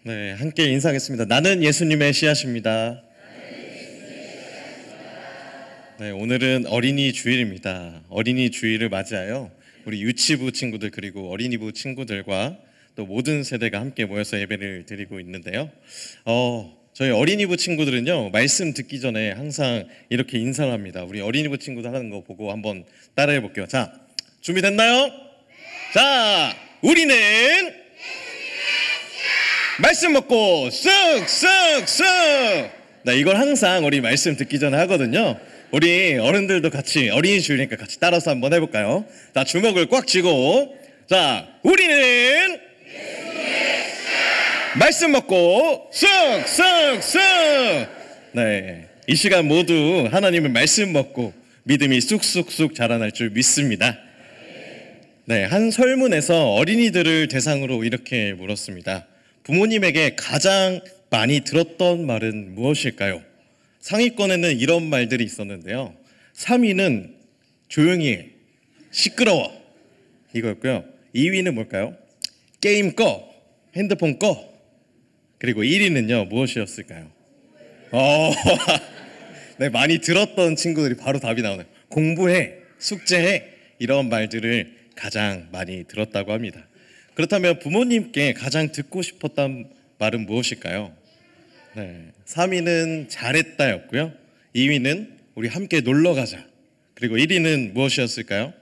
네, 함께 인사하겠습니다. 나는 예수님의 씨앗입니다. 네, 오늘은 어린이 주일입니다. 어린이 주일을 맞이하여 우리 유치부 친구들 그리고 어린이부 친구들과 또 모든 세대가 함께 모여서 예배를 드리고 있는데요. 저희 어린이부 친구들은요, 말씀 듣기 전에 항상 이렇게 인사를 합니다. 우리 어린이부 친구들 하는 거 보고 한번 따라해 볼게요. 자, 준비됐나요? 자, 우리는 말씀 먹고 쓱쓱쓱. 네, 이걸 항상 우리 말씀 듣기 전에 하거든요. 우리 어른들도 같이 어린이 주일이니까 같이 따라서 한번 해볼까요? 자, 주먹을 꽉 쥐고, 자, 우리는 말씀 먹고 쓱쓱쓱. 네, 이 시간 모두 하나님의 말씀 먹고 믿음이 쑥쑥쑥 자라날 줄 믿습니다. 네, 한 설문에서 어린이들을 대상으로 이렇게 물었습니다. 부모님에게 가장 많이 들었던 말은 무엇일까요? 상위권에는 이런 말들이 있었는데요. 3위는 조용히 해, 시끄러워, 이거였고요. 2위는 뭘까요? 게임 꺼, 핸드폰 꺼. 그리고 1위는요, 무엇이었을까요? 네, 많이 들었던 친구들이 바로 답이 나오네요. 공부해, 숙제해, 이런 말들을 가장 많이 들었다고 합니다. 그렇다면 부모님께 가장 듣고 싶었던 말은 무엇일까요? 네, 3위는 잘했다였고요. 2위는 우리 함께 놀러 가자. 그리고 1위는 무엇이었을까요?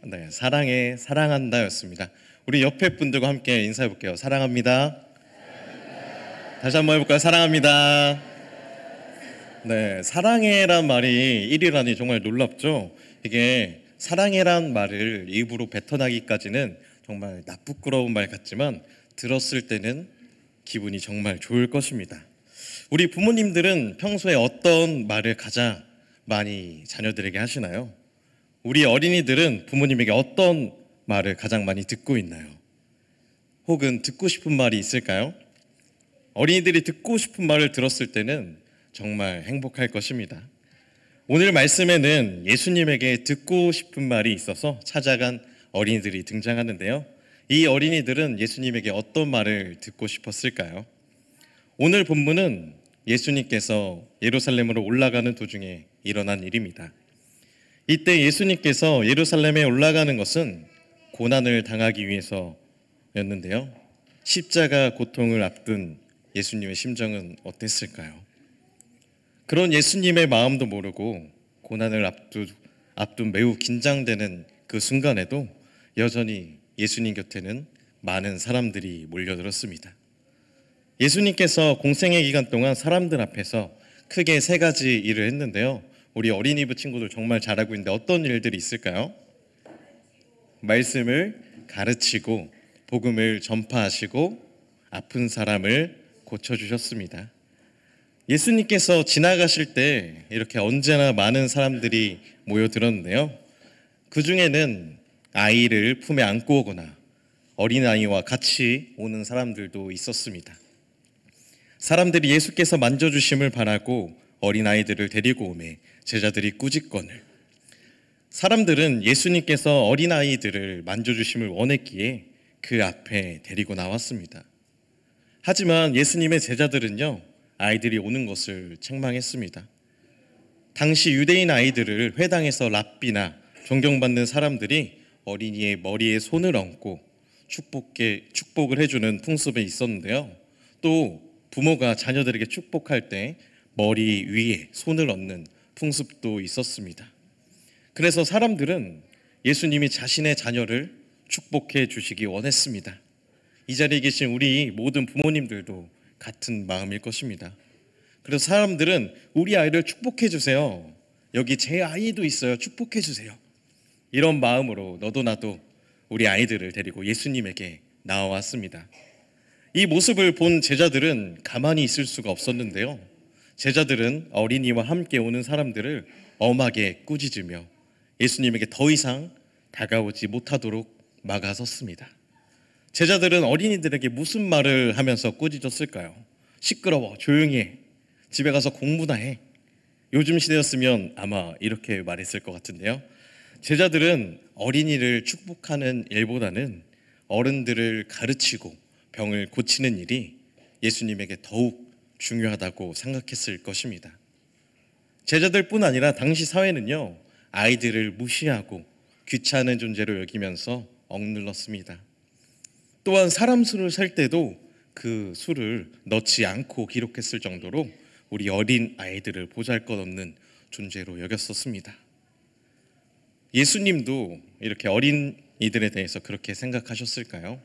네, 사랑해, 사랑한다였습니다. 우리 옆에 분들과 함께 인사해 볼게요. 사랑합니다. 다시 한번 해볼까요? 사랑합니다. 네, 사랑해란 말이 1위라니 정말 놀랍죠? 이게 사랑해란 말을 입으로 뱉어나기까지는 정말 나쁘끄러운 말 같지만 들었을 때는 기분이 정말 좋을 것입니다. 우리 부모님들은 평소에 어떤 말을 가장 많이 자녀들에게 하시나요? 우리 어린이들은 부모님에게 어떤 말을 가장 많이 듣고 있나요? 혹은 듣고 싶은 말이 있을까요? 어린이들이 듣고 싶은 말을 들었을 때는 정말 행복할 것입니다. 오늘 말씀에는 예수님에게 듣고 싶은 말이 있어서 찾아간 어린이들이 등장하는데요. 이 어린이들은 예수님에게 어떤 말을 듣고 싶었을까요? 오늘 본문은 예수님께서 예루살렘으로 올라가는 도중에 일어난 일입니다. 이때 예수님께서 예루살렘에 올라가는 것은 고난을 당하기 위해서였는데요. 십자가 고통을 앞둔 예수님의 심정은 어땠을까요? 그런 예수님의 마음도 모르고 고난을 앞둔 매우 긴장되는 그 순간에도 여전히 예수님 곁에는 많은 사람들이 몰려들었습니다. 예수님께서 공생의 기간 동안 사람들 앞에서 크게 세 가지 일을 했는데요. 우리 어린이부 친구들 정말 잘하고 있는데 어떤 일들이 있을까요? 말씀을 가르치고 복음을 전파하시고 아픈 사람을 고쳐주셨습니다. 예수님께서 지나가실 때 이렇게 언제나 많은 사람들이 모여들었는데요. 그 중에는 아이를 품에 안고 오거나 어린아이와 같이 오는 사람들도 있었습니다. 사람들이 예수께서 만져주심을 바라고 어린아이들을 데리고 오매 제자들이 꾸짖거늘. 사람들은 예수님께서 어린아이들을 만져주심을 원했기에 그 앞에 데리고 나왔습니다. 하지만 예수님의 제자들은요, 아이들이 오는 것을 책망했습니다. 당시 유대인 아이들을 회당에서 랍비나 존경받는 사람들이 어린이의 머리에 손을 얹고 축복을 해주는 풍습이 있었는데요. 또 부모가 자녀들에게 축복할 때 머리 위에 손을 얹는 풍습도 있었습니다. 그래서 사람들은 예수님이 자신의 자녀를 축복해 주시기 원했습니다. 이 자리에 계신 우리 모든 부모님들도 같은 마음일 것입니다. 그래서 사람들은 우리 아이를 축복해 주세요. 여기 제 아이도 있어요. 축복해 주세요. 이런 마음으로 너도 나도 우리 아이들을 데리고 예수님에게 나와왔습니다. 이 모습을 본 제자들은 가만히 있을 수가 없었는데요. 제자들은 어린이와 함께 오는 사람들을 엄하게 꾸짖으며 예수님에게 더 이상 다가오지 못하도록 막아섰습니다. 제자들은 어린이들에게 무슨 말을 하면서 꾸짖었을까요? 시끄러워, 조용히 해, 집에 가서 공부나 해. 요즘 시대였으면 아마 이렇게 말했을 것 같은데요. 제자들은 어린이를 축복하는 일보다는 어른들을 가르치고 병을 고치는 일이 예수님에게 더욱 중요하다고 생각했을 것입니다. 제자들뿐 아니라 당시 사회는요, 아이들을 무시하고 귀찮은 존재로 여기면서 억눌렀습니다. 또한 사람 수를 셀 때도 그 수를 넣지 않고 기록했을 정도로 우리 어린 아이들을 보잘것없는 존재로 여겼었습니다. 예수님도 이렇게 어린이들에 대해서 그렇게 생각하셨을까요?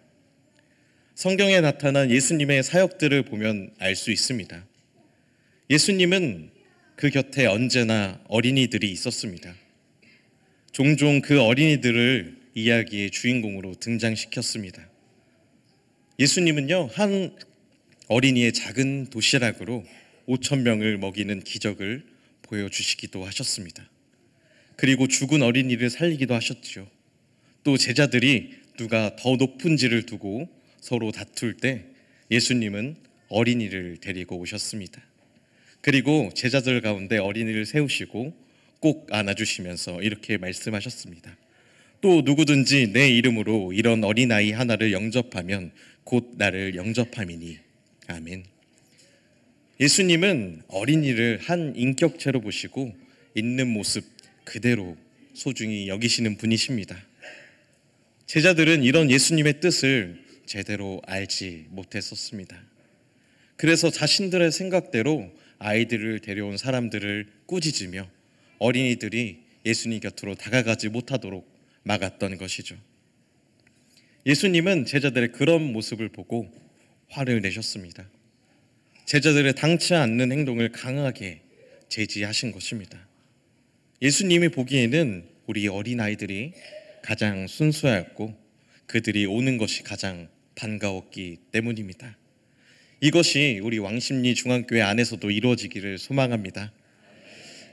성경에 나타난 예수님의 사역들을 보면 알 수 있습니다. 예수님은 그 곁에 언제나 어린이들이 있었습니다. 종종 그 어린이들을 이야기의 주인공으로 등장시켰습니다. 예수님은요, 한 어린이의 작은 도시락으로 5천 명을 먹이는 기적을 보여주시기도 하셨습니다. 그리고 죽은 어린이를 살리기도 하셨죠. 또 제자들이 누가 더 높은 지를 두고 서로 다툴 때 예수님은 어린이를 데리고 오셨습니다. 그리고 제자들 가운데 어린이를 세우시고 꼭 안아주시면서 이렇게 말씀하셨습니다. 또 누구든지 내 이름으로 이런 어린아이 하나를 영접하면 곧 나를 영접함이니. 아멘. 예수님은 어린이를 한 인격체로 보시고 있는 모습 그대로 소중히 여기시는 분이십니다. 제자들은 이런 예수님의 뜻을 제대로 알지 못했었습니다. 그래서 자신들의 생각대로 아이들을 데려온 사람들을 꾸짖으며 어린이들이 예수님 곁으로 다가가지 못하도록 막았던 것이죠. 예수님은 제자들의 그런 모습을 보고 화를 내셨습니다. 제자들의 당치 않는 행동을 강하게 제지하신 것입니다. 예수님이 보기에는 우리 어린아이들이 가장 순수하였고 그들이 오는 것이 가장 반가웠기 때문입니다. 이것이 우리 왕십리 중앙교회 안에서도 이루어지기를 소망합니다.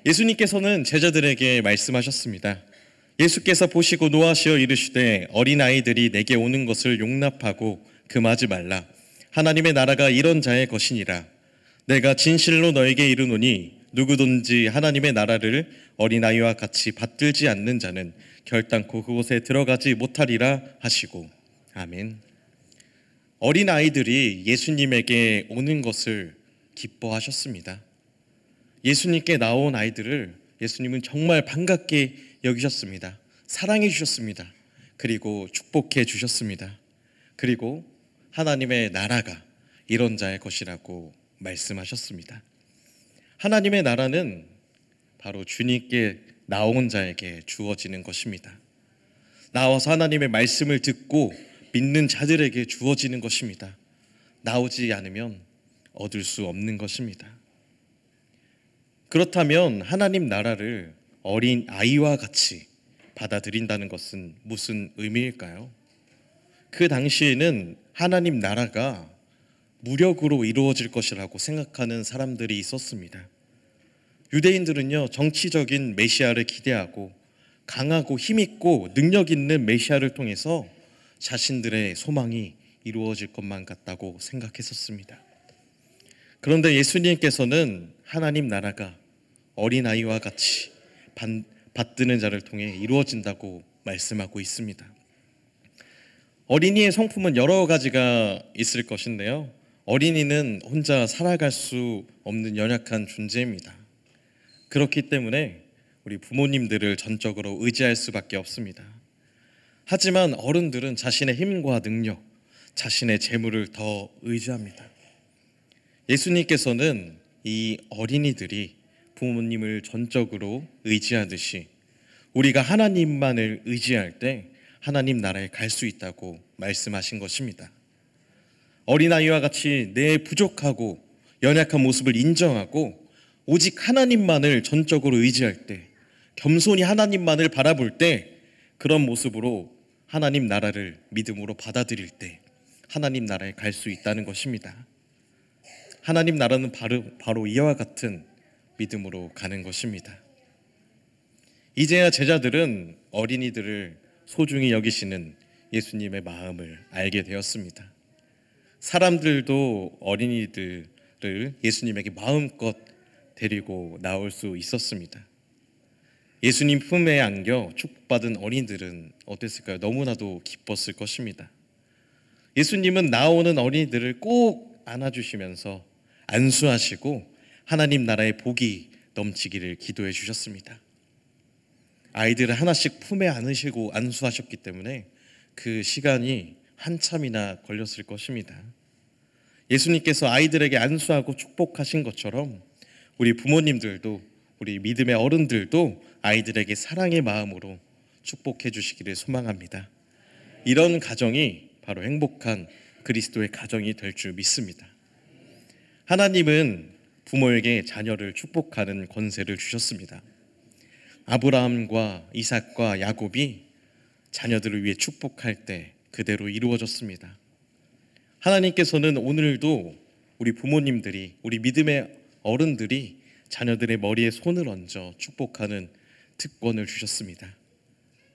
예수님께서는 제자들에게 말씀하셨습니다. 예수께서 보시고 노하시어 이르시되 어린아이들이 내게 오는 것을 용납하고 금하지 말라. 하나님의 나라가 이런 자의 것이니라. 내가 진실로 너에게 이르노니 누구든지 하나님의 나라를 어린아이와 같이 받들지 않는 자는 결단코 그곳에 들어가지 못하리라 하시고. 아멘. 어린아이들이 예수님에게 오는 것을 기뻐하셨습니다. 예수님께 나온 아이들을 예수님은 정말 반갑게 여기셨습니다. 사랑해 주셨습니다. 그리고 축복해 주셨습니다. 그리고 하나님의 나라가 이런 자의 것이라고 말씀하셨습니다. 하나님의 나라는 바로 주님께 나온 자에게 주어지는 것입니다. 나와서 하나님의 말씀을 듣고 믿는 자들에게 주어지는 것입니다. 나오지 않으면 얻을 수 없는 것입니다. 그렇다면 하나님 나라를 어린 아이와 같이 받아들인다는 것은 무슨 의미일까요? 그 당시에는 하나님 나라가 무력으로 이루어질 것이라고 생각하는 사람들이 있었습니다. 유대인들은요, 정치적인 메시아를 기대하고 강하고 힘있고 능력 있는 메시아를 통해서 자신들의 소망이 이루어질 것만 같다고 생각했었습니다. 그런데 예수님께서는 하나님 나라가 어린아이와 같이 받드는 자를 통해 이루어진다고 말씀하고 있습니다. 어린이의 성품은 여러 가지가 있을 것인데요. 어린이는 혼자 살아갈 수 없는 연약한 존재입니다. 그렇기 때문에 우리 부모님들을 전적으로 의지할 수밖에 없습니다. 하지만 어른들은 자신의 힘과 능력, 자신의 재물을 더 의지합니다. 예수님께서는 이 어린이들이 부모님을 전적으로 의지하듯이 우리가 하나님만을 의지할 때 하나님 나라에 갈 수 있다고 말씀하신 것입니다. 어린아이와 같이 내 부족하고 연약한 모습을 인정하고 오직 하나님만을 전적으로 의지할 때, 겸손히 하나님만을 바라볼 때, 그런 모습으로 하나님 나라를 믿음으로 받아들일 때 하나님 나라에 갈 수 있다는 것입니다. 하나님 나라는 바로 이와 같은 믿음으로 가는 것입니다. 이제야 제자들은 어린이들을 소중히 여기시는 예수님의 마음을 알게 되었습니다. 사람들도 어린이들을 예수님에게 마음껏 데리고 나올 수 있었습니다. 예수님 품에 안겨 축복받은 어린이들은 어땠을까요? 너무나도 기뻤을 것입니다. 예수님은 나오는 어린이들을 꼭 안아주시면서 안수하시고 하나님 나라의 복이 넘치기를 기도해 주셨습니다. 아이들을 하나씩 품에 안으시고 안수하셨기 때문에 그 시간이 한참이나 걸렸을 것입니다. 예수님께서 아이들에게 안수하고 축복하신 것처럼 우리 부모님들도, 우리 믿음의 어른들도 아이들에게 사랑의 마음으로 축복해 주시기를 소망합니다. 이런 가정이 바로 행복한 그리스도의 가정이 될 줄 믿습니다. 하나님은 부모에게 자녀를 축복하는 권세를 주셨습니다. 아브라함과 이삭과 야곱이 자녀들을 위해 축복할 때 그대로 이루어졌습니다. 하나님께서는 오늘도 우리 부모님들이, 우리 믿음의 어른들이 자녀들의 머리에 손을 얹어 축복하는 특권을 주셨습니다.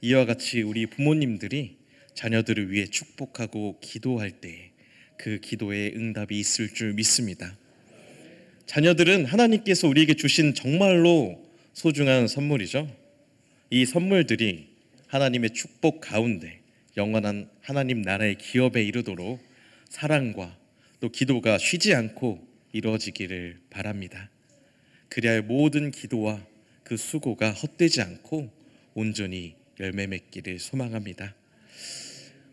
이와 같이 우리 부모님들이 자녀들을 위해 축복하고 기도할 때 그 기도에 응답이 있을 줄 믿습니다. 자녀들은 하나님께서 우리에게 주신 정말로 소중한 선물이죠. 이 선물들이 하나님의 축복 가운데 영원한 하나님 나라의 기업에 이르도록 사랑과 또 기도가 쉬지 않고 이루어지기를 바랍니다. 그리하여 모든 기도와 그 수고가 헛되지 않고 온전히 열매 맺기를 소망합니다.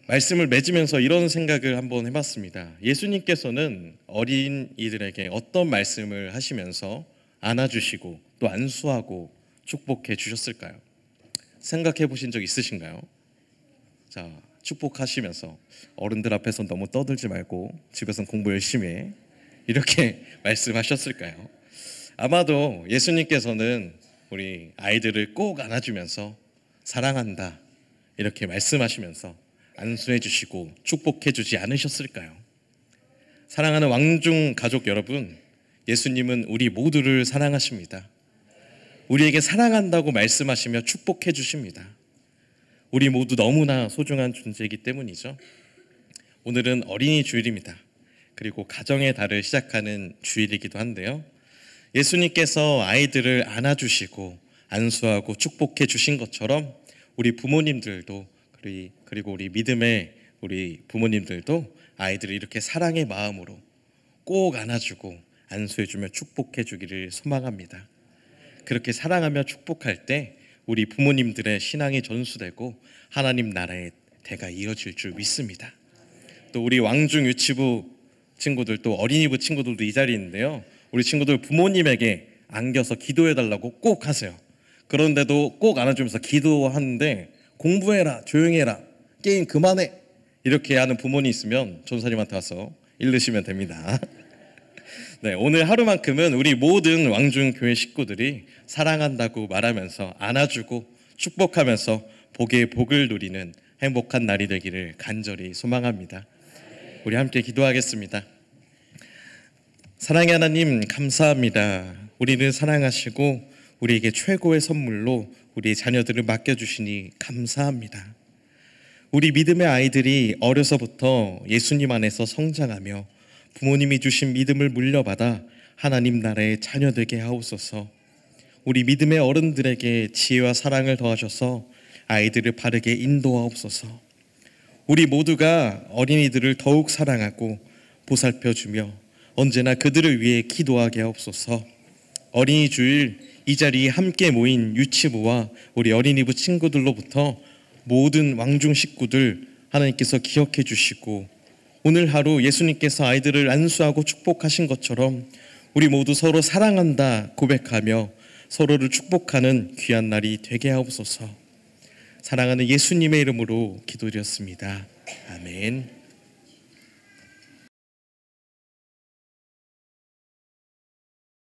말씀을 맺으면서 이런 생각을 한번 해봤습니다. 예수님께서는 어린이들에게 어떤 말씀을 하시면서 안아주시고 또 안수하고 축복해 주셨을까요? 생각해 보신 적 있으신가요? 자, 축복하시면서 어른들 앞에서 너무 떠들지 말고 집에서는 공부 열심히 해, 이렇게 말씀하셨을까요? 아마도 예수님께서는 우리 아이들을 꼭 안아주면서 사랑한다 이렇게 말씀하시면서 안수해 주시고 축복해 주지 않으셨을까요? 사랑하는 왕중 가족 여러분, 예수님은 우리 모두를 사랑하십니다. 우리에게 사랑한다고 말씀하시며 축복해 주십니다. 우리 모두 너무나 소중한 존재이기 때문이죠. 오늘은 어린이 주일입니다. 그리고 가정의 달을 시작하는 주일이기도 한데요. 예수님께서 아이들을 안아주시고 안수하고 축복해 주신 것처럼 우리 부모님들도, 그리고 우리 믿음의 우리 부모님들도 아이들을 이렇게 사랑의 마음으로 꼭 안아주고 안수해주며 축복해 주기를 소망합니다. 그렇게 사랑하며 축복할 때 우리 부모님들의 신앙이 전수되고 하나님 나라의 대가 이어질 줄 믿습니다. 또 우리 왕중 유치부 친구들, 또 어린이부 친구들도 이 자리에 있는데요. 우리 친구들 부모님에게 안겨서 기도해달라고 꼭 하세요. 그런데도 꼭 안아주면서 기도하는데 공부해라, 조용히 해라, 게임 그만해 이렇게 하는 부모님 있으면 전사님한테 와서 일르시면 됩니다. 네, 오늘 하루만큼은 우리 모든 왕중교회 식구들이 사랑한다고 말하면서 안아주고 축복하면서 복의 복을 누리는 행복한 날이 되기를 간절히 소망합니다. 우리 함께 기도하겠습니다. 사랑의 하나님, 감사합니다. 우리를 사랑하시고 우리에게 최고의 선물로 우리 자녀들을 맡겨주시니 감사합니다. 우리 믿음의 아이들이 어려서부터 예수님 안에서 성장하며 부모님이 주신 믿음을 물려받아 하나님 나라의 자녀 되게 하옵소서. 우리 믿음의 어른들에게 지혜와 사랑을 더하셔서 아이들을 바르게 인도하옵소서. 우리 모두가 어린이들을 더욱 사랑하고 보살펴주며 언제나 그들을 위해 기도하게 하옵소서. 어린이 주일 이 자리에 함께 모인 유치부와 우리 어린이부 친구들로부터 모든 왕중 식구들 하나님께서 기억해 주시고 오늘 하루 예수님께서 아이들을 안수하고 축복하신 것처럼 우리 모두 서로 사랑한다 고백하며 서로를 축복하는 귀한 날이 되게 하옵소서. 사랑하는 예수님의 이름으로 기도드렸습니다. 아멘.